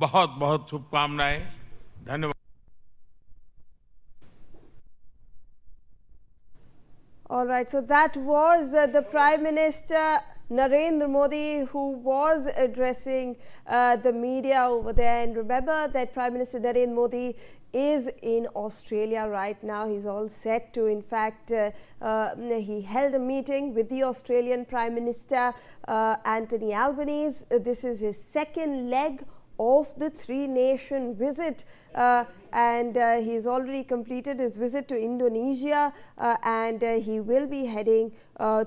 बहुत बहुत शुभकामनाएं। धन्यवाद। All right, so that was the Prime Minister Narendra Modi, who was addressing the media over there. And remember that Prime Minister Narendra Modi is in Australia right now. He's all set to, in fact, he held a meeting with the Australian Prime Minister Anthony Albanese. This is his second leg of the three-nation visit, and he's already completed his visit to Indonesia, and he will be heading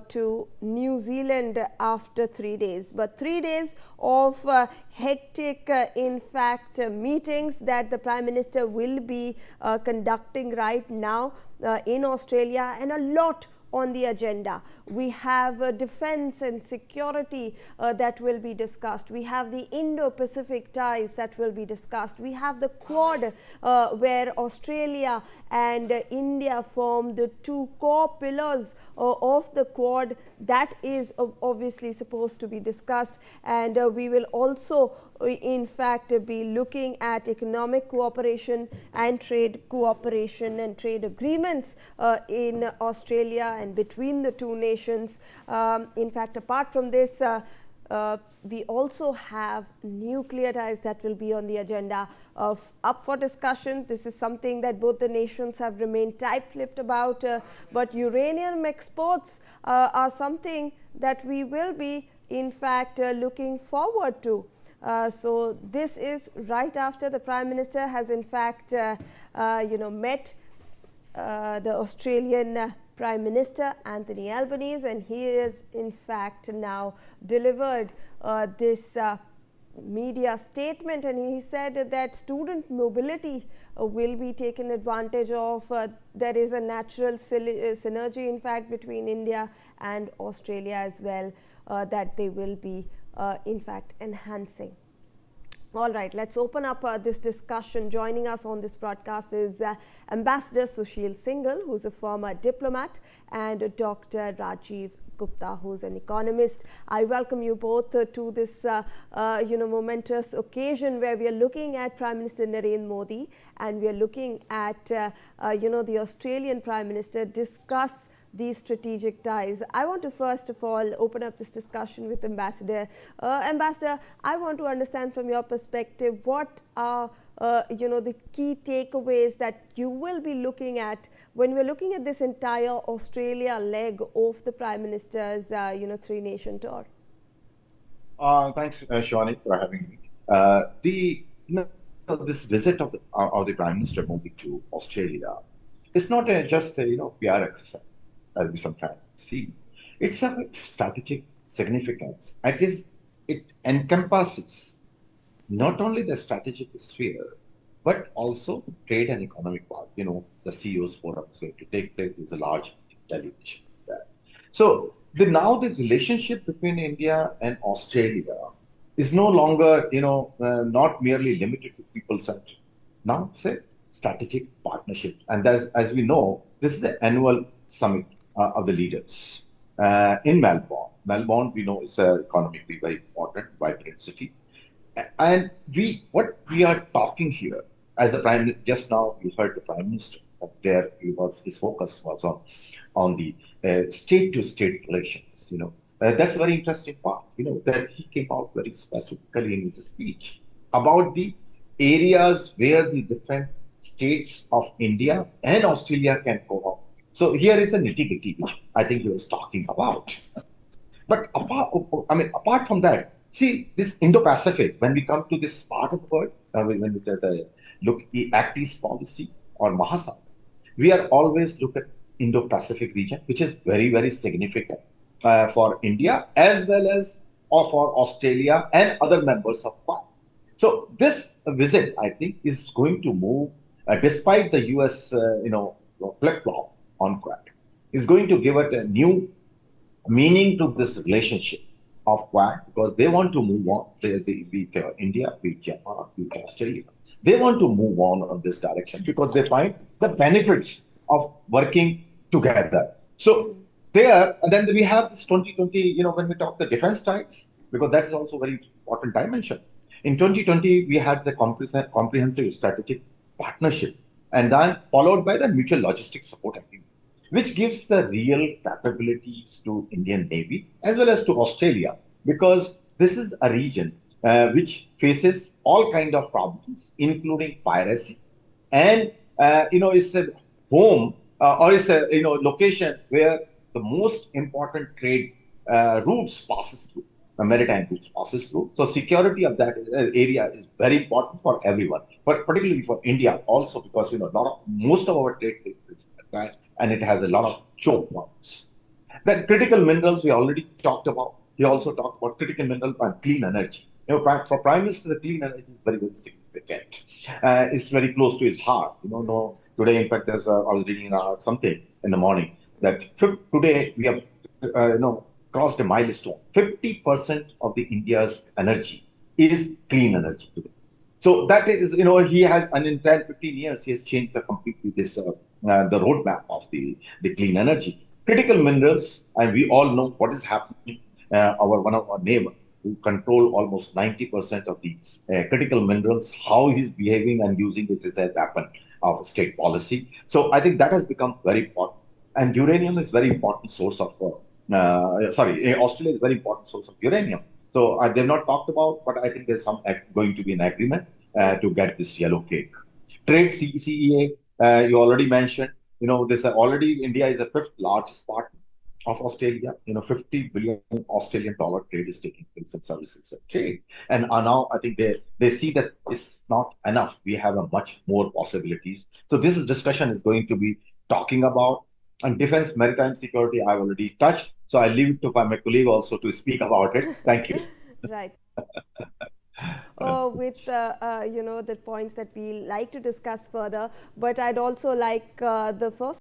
to New Zealand after 3 days. But 3 days of hectic, in fact, meetings that the Prime Minister will be conducting right now in Australia, and a lot on the agenda. We have defense and security that will be discussed. We have the Indo-Pacific ties that will be discussed. We have the Quad, where Australia and India form the two core pillars of the Quad. That is obviously supposed to be discussed, and we will also in fact be looking at economic cooperation and trade cooperation and trade agreements in Australia and between the two nations. In fact, apart from this, we also have nuclear ties that will be on the agenda up for discussion. This is something that both the nations have remained tight-lipped about, but uranium exports are something that we will be in fact looking forward to. So this is right after the Prime Minister has in fact met the Australian Prime Minister Anthony Albanese, and he is in fact now delivered this media statement, and he said that student mobility will be taken advantage of. There is a natural synergy in fact between India and Australia as well that they will be in fact enhancing. All right, let's open up this discussion. Joining us on this broadcast is Ambassador Sushil Singhal, who's a former diplomat, and Dr. Rajiv Gupta, who's an economist. I welcome you both to this momentous occasion where we are looking at Prime Minister Narendra Modi, and we are looking at the Australian Prime Minister discuss these strategic ties. I want to first of all open up this discussion with Ambassador. Ambassador, I want to understand from your perspective what are the key takeaways that you will be looking at when we're looking at this entire Australia leg of the Prime Minister's three-nation tour. Thanks, Shwani, for having me. This visit of the Prime Minister Modi to Australia is not just a PR exercise, as we sometimes see. It's a strategic significance. It encompasses not only the strategic sphere, but also trade and economic part. The CEO's forum is going to take place. There's a large delegation there. So now the relationship between India and Australia is no longer, not merely limited to people-centered. Now it's a strategic partnership. And as we know, this is the annual summit of the leaders in Melbourne. Melbourne, we know, is economically very important, vibrant city. And what we are talking here, as the Prime Minister, just now you heard the Prime Minister, his focus was on the state-to-state relations. That's a very interesting part. That he came out very specifically in his speech about the areas where the different states of India and Australia can cooperate. So here is a nitty-gritty which I think he was talking about. But apart from that, see, this Indo-Pacific, when we come to this part of the world, when we say look Act East policy or Mahasabha, we are always look at Indo-Pacific region, which is very, very significant for India as well as for Australia and other members of Quad. So this visit, I think, is going to move, despite the US, flip-flop on Quad, is going to give it a new meaning to this relationship of Quad, because they want to move on. India, Japan, Australia. They want to move on this direction because they find the benefits of working together. So there, and then we have this 2020, when we talk the defense ties, because that is also very important dimension. In 2020, we had the comprehensive strategic partnership, and then followed by the mutual logistics support agreement, which gives the real capabilities to Indian Navy as well as to Australia, because this is a region which faces all kind of problems, including piracy, and it's a home or it's a location where the most important trade routes passes through, the maritime routes passes through. So security of that area is very important for everyone, but particularly for India also, because most of our trade takes place right, and it has a lot of choke points. Then critical minerals we already talked about. He also talked about critical minerals and clean energy. For Prime Minister, the clean energy is very, very significant. It's very close to his heart. No, today, in fact, I was reading something in the morning that today we have, crossed a milestone. 50% of the India's energy is clean energy today. So that is, he has, and in 10, 15 years, he has changed completely the roadmap of the clean energy. Critical minerals, and we all know what is happening. One of our neighbor who control almost 90% of the critical minerals, how he's behaving and using it as a weapon of state policy. So I think that has become very important. And uranium is very important source of, Australia is very important source of uranium. So they've not talked about, but I think there's going to be an agreement to get this yellow cake. Trade CEA, you already mentioned. This already India is the fifth largest partner of Australia. 50 billion Australian dollar trade is taking place in services and trade. And now I think they see that it's not enough. We have a much more possibilities. So this discussion is going to be talking about. And defense, maritime security, I've already touched. So I leave it to my colleague also to speak about it. Thank you. Right. With the points that we like to discuss further, but I'd also like the first